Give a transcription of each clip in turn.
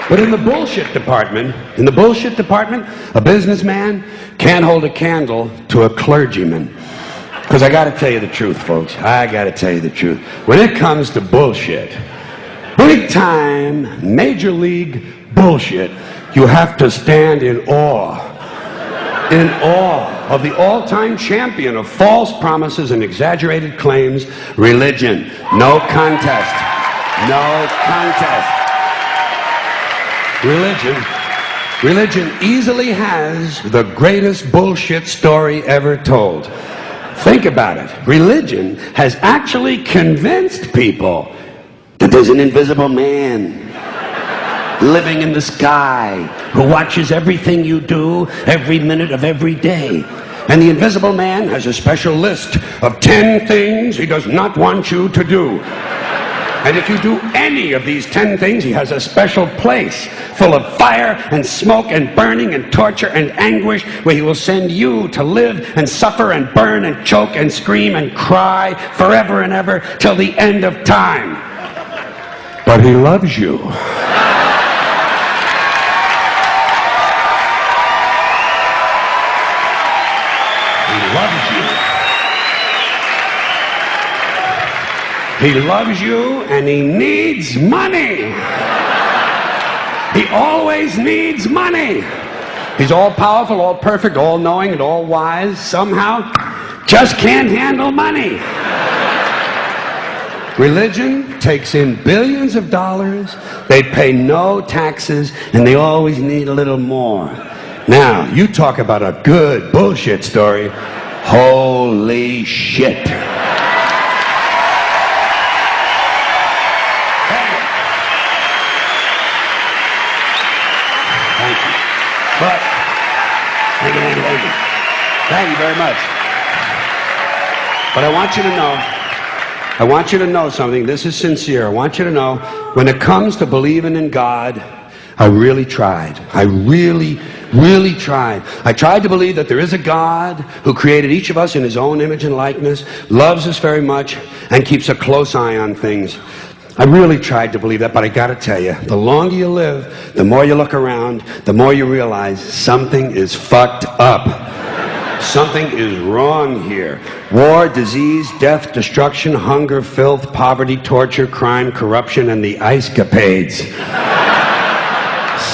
But in the bullshit department, a businessman can't hold a candle to a clergyman. Because I got to tell you the truth, folks. I got to tell you the truth. When it comes to bullshit, big time, major league bullshit, you have to stand in awe of the all-time champion of false promises and exaggerated claims, religion. No contest. No contest. Religion easily has the greatest bullshit story ever told. Think about it. Religion has actually convinced people that there's an invisible man living in the sky who watches everything you do every minute of every day. And the invisible man has a special list of 10 things he does not want you to do. And if you do any of these 10 things, he has a special place full of fire and smoke and burning and torture and anguish where he will send you to live and suffer and burn and choke and scream and cry forever and ever till the end of time. But he loves you. He loves you. He loves you and he needs money. He always needs money. He's all powerful, all perfect, all knowing, and all wise. Somehow, just can't handle money. Religion takes in billions of dollars. They pay no taxes, and they always need a little more. Now, you talk about a good bullshit story. Holy shit. But, thank you very much. But I want you to know something. This is sincere. I want you to know, when it comes to believing in God, I really tried. I really tried. I tried to believe that there is a God who created each of us in his own image and likeness, loves us very much, and keeps a close eye on things. I really tried to believe that, but I gotta tell you, the longer you live, the more you look around, the more you realize something is fucked up. Something is wrong here. War, disease, death, destruction, hunger, filth, poverty, torture, crime, corruption, and the ice-capades.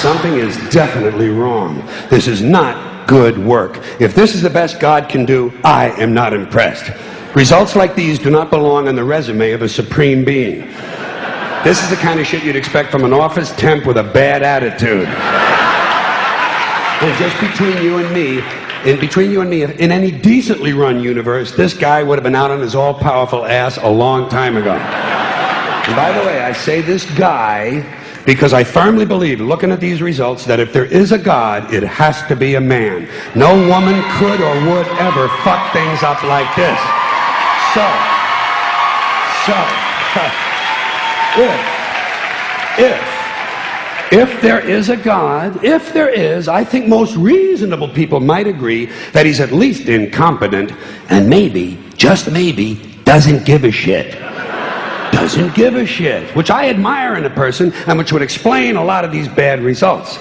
Something is definitely wrong. This is not good work. If this is the best God can do, I am not impressed. Results like these do not belong on the resume of a supreme being. This is the kind of shit you'd expect from an office temp with a bad attitude. And just between you and me, in any decently run universe, this guy would have been out on his all-powerful ass a long time ago. And by the way, I say this guy because I firmly believe, looking at these results, that if there is a God, it has to be a man. No woman could or would ever fuck things up like this. If there is a God, if there is, I think most reasonable people might agree that he's at least incompetent and maybe, just maybe, doesn't give a shit. Doesn't give a shit, which I admire in a person and which would explain a lot of these bad results.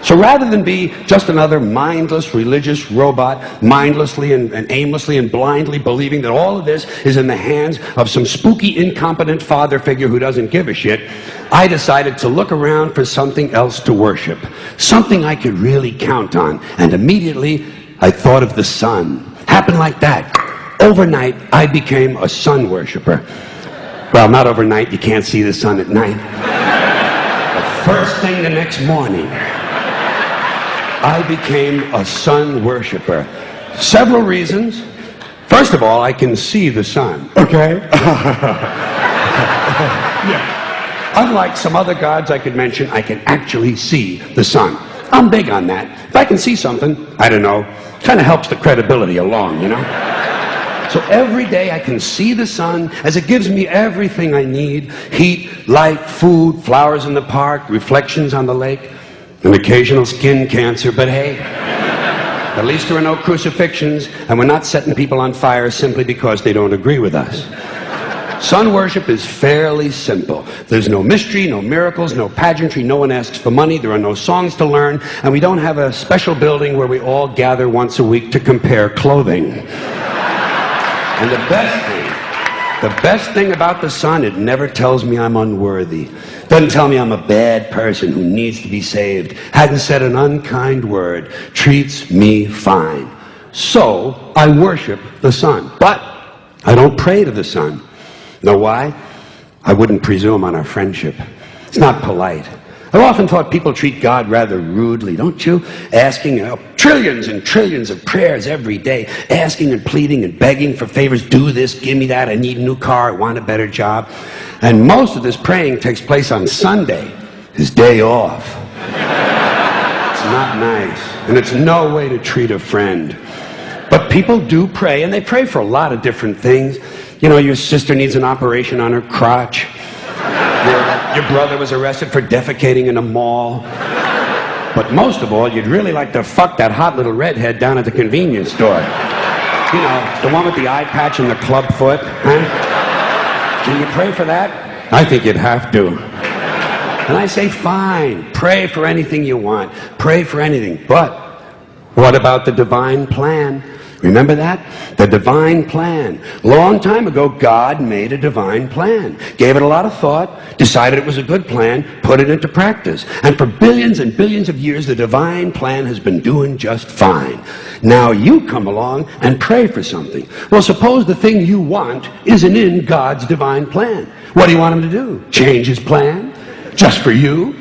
So rather than be just another mindless religious robot, mindlessly and aimlessly and blindly believing that all of this is in the hands of some spooky, incompetent father figure who doesn't give a shit, I decided to look around for something else to worship, something I could really count on. And immediately, I thought of the sun. Happened like that. Overnight, I became a sun worshiper. Well, not overnight. You can't see the sun at night. But first thing the next morning, I became a sun worshiper. Several reasons. First of all, I can see the sun. Okay? Yeah. Unlike some other gods I could mention, I can actually see the sun. I'm big on that. If I can see something, I don't know, kind of helps the credibility along, you know? So every day I can see the sun as it gives me everything I need. Heat, light, food, flowers in the park, reflections on the lake. An occasional skin cancer, but hey, at least there are no crucifixions, and we're not setting people on fire simply because they don't agree with us. Sun worship is fairly simple. There's no mystery, no miracles, no pageantry, no one asks for money, there are no songs to learn, and we don't have a special building where we all gather once a week to compare clothing. And the best thing about the sun, it never tells me I'm unworthy. Doesn't tell me I'm a bad person who needs to be saved. Hasn't said an unkind word. Treats me fine. So, I worship the sun. But I don't pray to the sun. Know why? I wouldn't presume on our friendship. It's not polite. I've often thought people treat God rather rudely, don't you? Asking trillions and trillions of prayers every day, asking and pleading and begging for favors. Do this, give me that, I need a new car, I want a better job. And most of this praying takes place on Sunday, his day off. It's not nice, and it's no way to treat a friend. But people do pray, and they pray for a lot of different things. You know, your sister needs an operation on her crotch. Your brother was arrested for defecating in a mall. But most of all, you'd really like to fuck that hot little redhead down at the convenience store. You know, the one with the eye patch and the club foot. Huh? Can you pray for that? I think you'd have to. And I say, fine, pray for anything you want. Pray for anything. But what about the divine plan? Remember that? The divine plan. Long time ago, God made a divine plan. Gave it a lot of thought, decided it was a good plan, put it into practice. And for billions and billions of years, the divine plan has been doing just fine. Now you come along and pray for something. Well, suppose the thing you want isn't in God's divine plan. What do you want him to do? Change his plan? Just for you?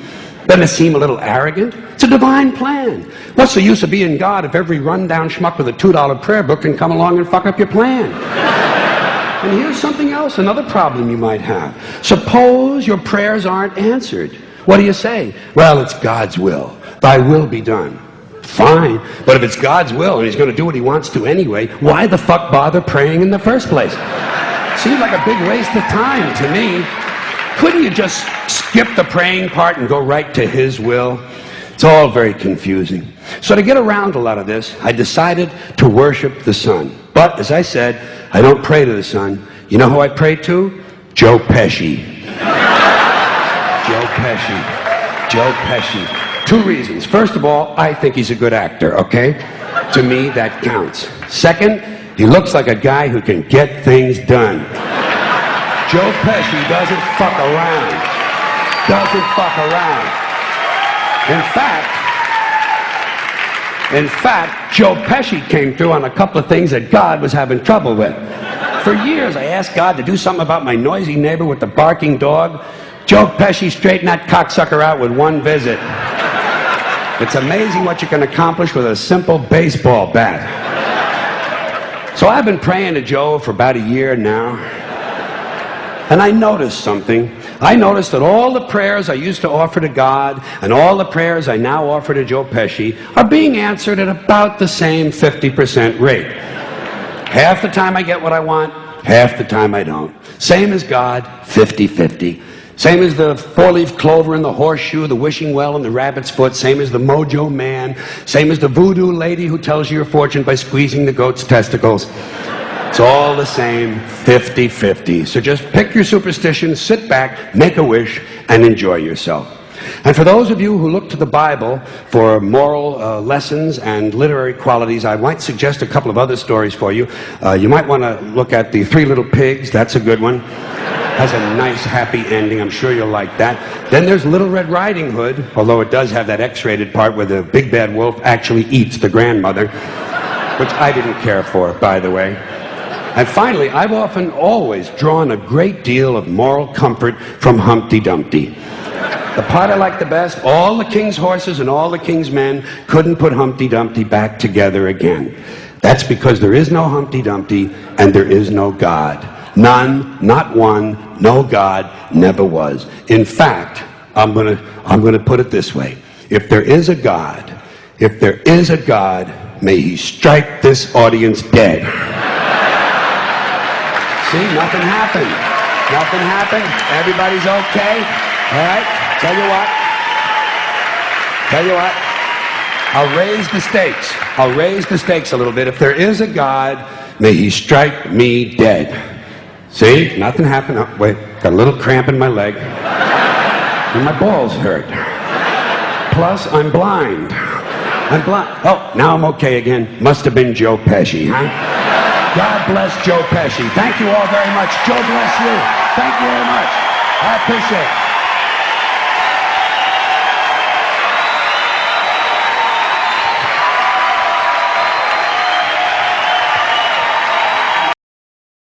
Doesn't it seem a little arrogant? It's a divine plan. What's the use of being God if every rundown schmuck with a $2 prayer book can come along and fuck up your plan? And here's something else, another problem you might have. Suppose your prayers aren't answered. What do you say? Well, it's God's will. Thy will be done. Fine. But if it's God's will and he's going to do what he wants to anyway, why the fuck bother praying in the first place? Seems like a big waste of time to me. Couldn't you just skip the praying part and go right to his will? It's all very confusing. So to get around a lot of this, I decided to worship the sun. But, as I said, I don't pray to the sun. You know who I pray to? Joe Pesci. Joe Pesci. Joe Pesci. Two reasons. First of all, I think he's a good actor, okay? To me, that counts. Second, he looks like a guy who can get things done. Joe Pesci doesn't fuck around. Doesn't fuck around. In fact, Joe Pesci came through on a couple of things that God was having trouble with. For years, I asked God to do something about my noisy neighbor with the barking dog. Joe Pesci straightened that cocksucker out with one visit. It's amazing what you can accomplish with a simple baseball bat. So I've been praying to Joe for about a year now. And I noticed something. I noticed that all the prayers I used to offer to God and all the prayers I now offer to Joe Pesci are being answered at about the same 50% rate. Half the time I get what I want, half the time I don't. Same as God, 50-50. Same as the four-leaf clover and the horseshoe, the wishing well and the rabbit's foot. Same as the mojo man. Same as the voodoo lady who tells you your fortune by squeezing the goat's testicles. It's all the same, 50-50. So just pick your superstition, sit back, make a wish, and enjoy yourself. And for those of you who look to the Bible for moral lessons and literary qualities, I might suggest a couple of other stories for you. You might want to look at The Three Little Pigs. That's a good one. Has a nice, happy ending. I'm sure you'll like that. Then there's Little Red Riding Hood, although it does have that X-rated part where the big bad wolf actually eats the grandmother, which I didn't care for, by the way. And finally, I've often always drawn a great deal of moral comfort from Humpty Dumpty. The part I like the best, all the king's horses and all the king's men couldn't put Humpty Dumpty back together again. That's because there is no Humpty Dumpty and there is no God. None, not one, no God, never was. In fact, I'm gonna put it this way. If there is a God, may he strike this audience dead. See, nothing happened. Nothing happened. Everybody's okay. All right? Tell you what. I'll raise the stakes. I'll raise the stakes a little bit. If there is a God, may he strike me dead. See? Nothing happened. Oh, wait, got a little cramp in my leg. And my balls hurt. Plus, I'm blind. I'm blind. Oh, now I'm okay again. Must have been Joe Pesci, huh? God bless Joe Pesci. Thank you all very much. Joe bless you. Thank you very much. I appreciate it.